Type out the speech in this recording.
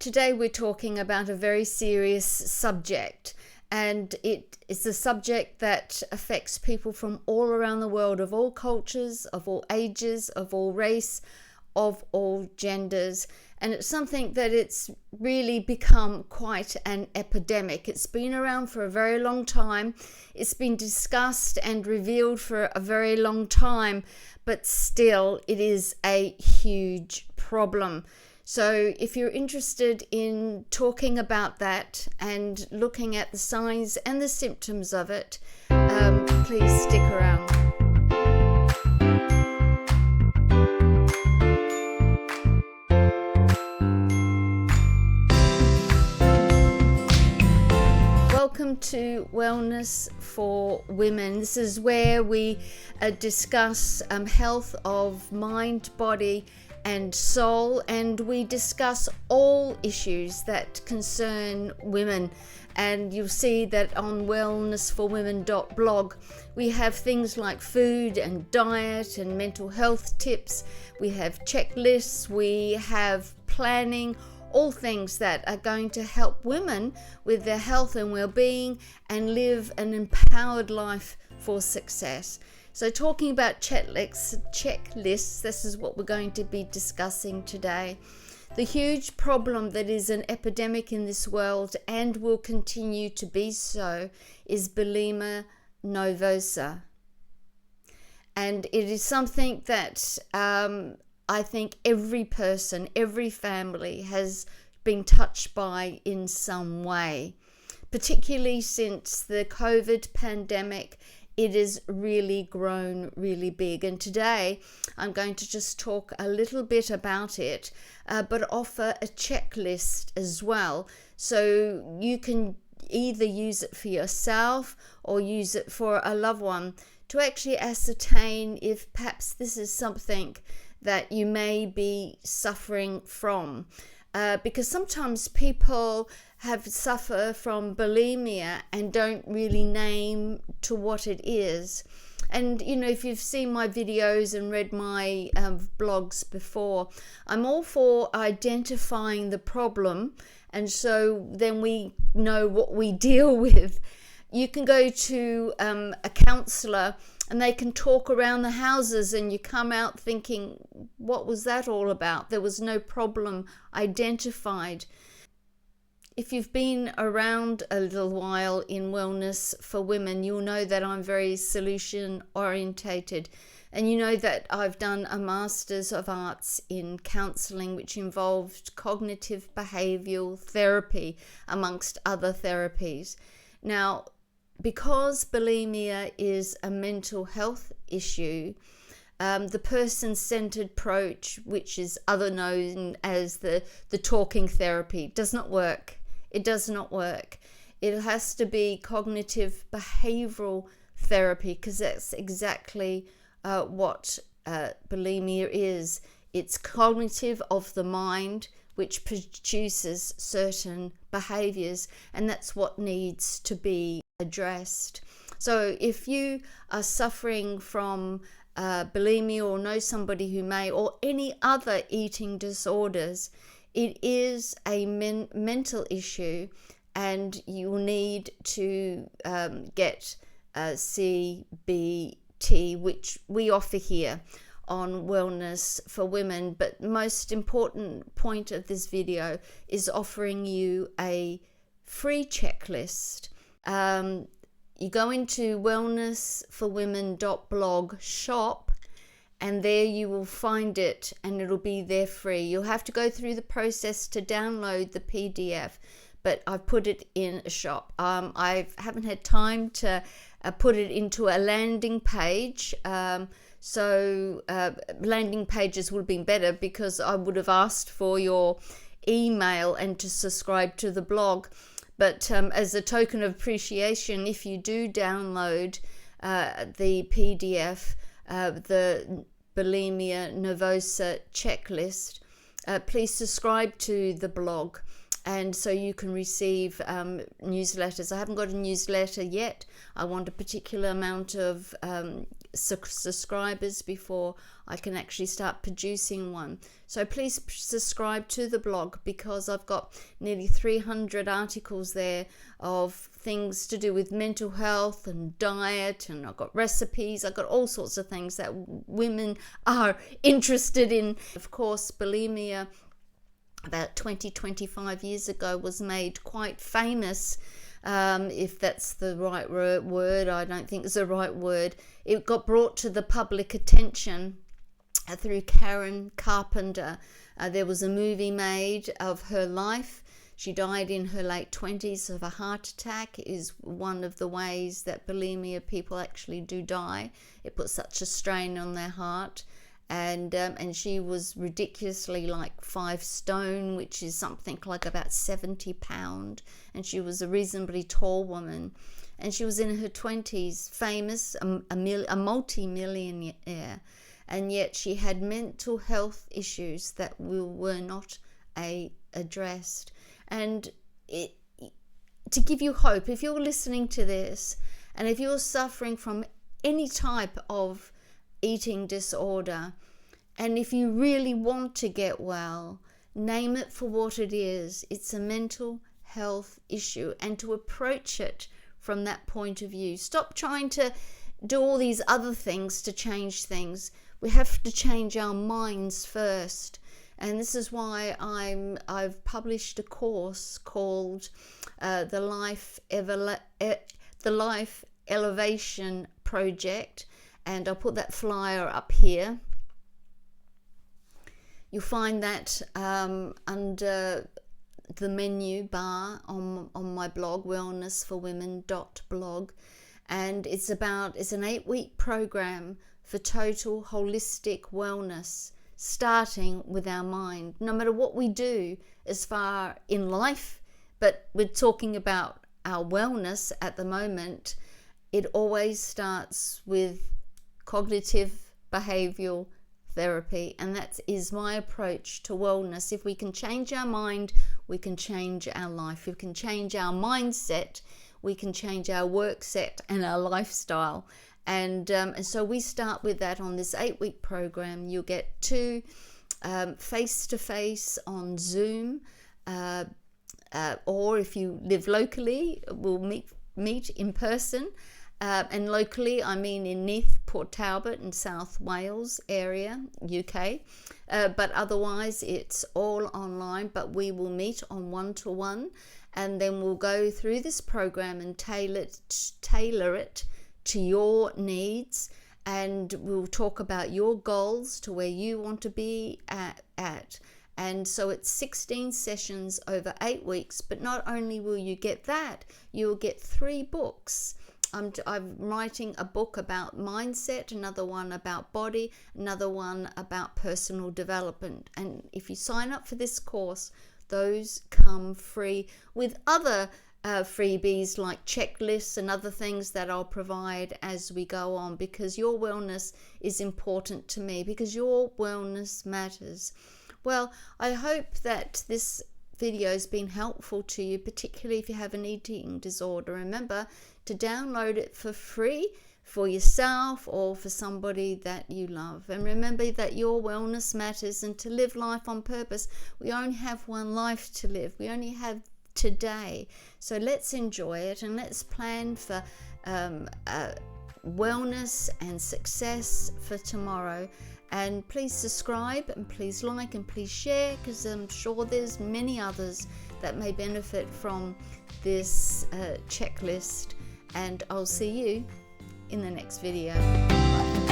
today we're talking about a very serious subject, and it is a subject that affects people from all around the world, of all cultures, of all ages, of all race, of all genders. And it's something that it's really become quite an epidemic. It's been around for a very long time. It's been discussed and revealed for a very long time, but still it is a huge problem. So if you're interested in talking about that and looking at the signs and the symptoms of it, please stick around. Welcome to Wellness for Women. This is where we discuss health of mind, body and soul, and we discuss all issues that concern women. And you'll see that on wellnessforwomen.blog we have things like food and diet and mental health tips. We have checklists, we have planning, all things that are going to help women with their health and well-being and live an empowered life for success. So talking about checklists, this is what we're going to be discussing today. The huge problem that is an epidemic in this world and will continue to be so is bulimia nervosa. And it is something that I think every person, every family has been touched by in some way, particularly since the COVID pandemic. It has really grown really big. And today I'm going to just talk a little bit about it, but offer a checklist as well. So you can either use it for yourself or use it for a loved one to actually ascertain if perhaps this is something that you may be suffering from. Because sometimes people suffer from bulimia and don't really name to what it is. And you know, if you've seen my videos and read my blogs before, I'm all for identifying the problem, and so then we know what we deal with. You can go to a counsellor and they can talk around the houses and you come out thinking, what was that all about? There was no problem identified. If you've been around a little while in Wellness for Women, you'll know that I'm very solution orientated. And you know that I've done a Master's of Arts in Counselling, which involved cognitive behavioural therapy, amongst other therapies. Now, because bulimia is a mental health issue, the person-centered approach, which is other known as the talking therapy, does not work. It does not work. It has to be cognitive behavioral therapy, because that's exactly what bulimia is. It's cognitive of the mind, which produces certain behaviors, and that's what needs to be addressed. So if you are suffering from bulimia or know somebody who may, or any other eating disorders, it is a mental issue, and you will need to get CBT, which we offer here on Wellness for Women. But the most important point of this video is offering you a free checklist. You go into wellnessforwomen.blog shop, and there you will find it, and it'll be there free. You'll have to go through the process to download the PDF, but I've put it in a shop. I haven't had time to put it into a landing page. So landing pages would have been better, because I would have asked for your email and to subscribe to the blog. But as a token of appreciation, if you do download the PDF, the bulimia nervosa checklist, please subscribe to the blog, and so you can receive newsletters. I haven't got a newsletter yet. I want a particular amount of subscribers before I can actually start producing one. So please subscribe to the blog, because I've got nearly 300 articles there of things to do with mental health and diet, and I've got recipes, I've got all sorts of things that women are interested in. Of course, bulimia about 25 years ago was made quite famous. If that's the right word, I don't think it's the right word. It got brought to the public attention through Karen Carpenter. There was a movie made of her life. She died in her late 20s of a heart attack. Is one of the ways that bulimia people actually do die. It puts such a strain on their heart. And she was ridiculously like 5 stone, which is something like about 70 pounds, and she was a reasonably tall woman, and she was in her 20s, famous, a multi-millionaire, and yet she had mental health issues that were not addressed. And to give you hope, if you're listening to this, and if you're suffering from any type of eating disorder, and if you really want to get well, name it for what it is. It's a mental health issue, and to approach it from that point of view. Stop trying to do all these other things to change things. We have to change our minds first. And this is why I've published a course called the Life Elevation Project. And I'll put that flyer up here. You'll find that under the menu bar on my blog, wellnessforwomen.blog. And it's an 8-week program for total holistic wellness, starting with our mind. No matter what we do as far in life, but we're talking about our wellness at the moment, it always starts with cognitive behavioral therapy, and that is my approach to wellness. If we can change our mind, we can change our life. If we can change our mindset, we can change our work set and our lifestyle. And so we start with that on this 8-week program. You'll get 2 face-to-face on Zoom, or if you live locally, we'll meet in person. And locally, I mean in Neath, Port Talbot and South Wales area, UK. But otherwise, it's all online. But we will meet on one-to-one, and then we'll go through this program and tailor it to your needs. And we'll talk about your goals, to where you want to be at. And so it's 16 sessions over 8 weeks. But not only will you get that, you'll get 3 books. I'm writing a book about mindset, another one about body, another one about personal development. And if you sign up for this course, those come free with other freebies like checklists and other things that I'll provide as we go on, because your wellness is important to me, because your wellness matters. Well, I hope that this video has been helpful to you, particularly if you have an eating disorder. Remember to download it for free for yourself or for somebody that you love. And remember that your wellness matters, and to live life on purpose. We only have one life to live. We only have today. So let's enjoy it, and let's plan for wellness and success for tomorrow. And please subscribe, and please like, and please share, because I'm sure there's many others that may benefit from this checklist. And I'll see you in the next video. Bye.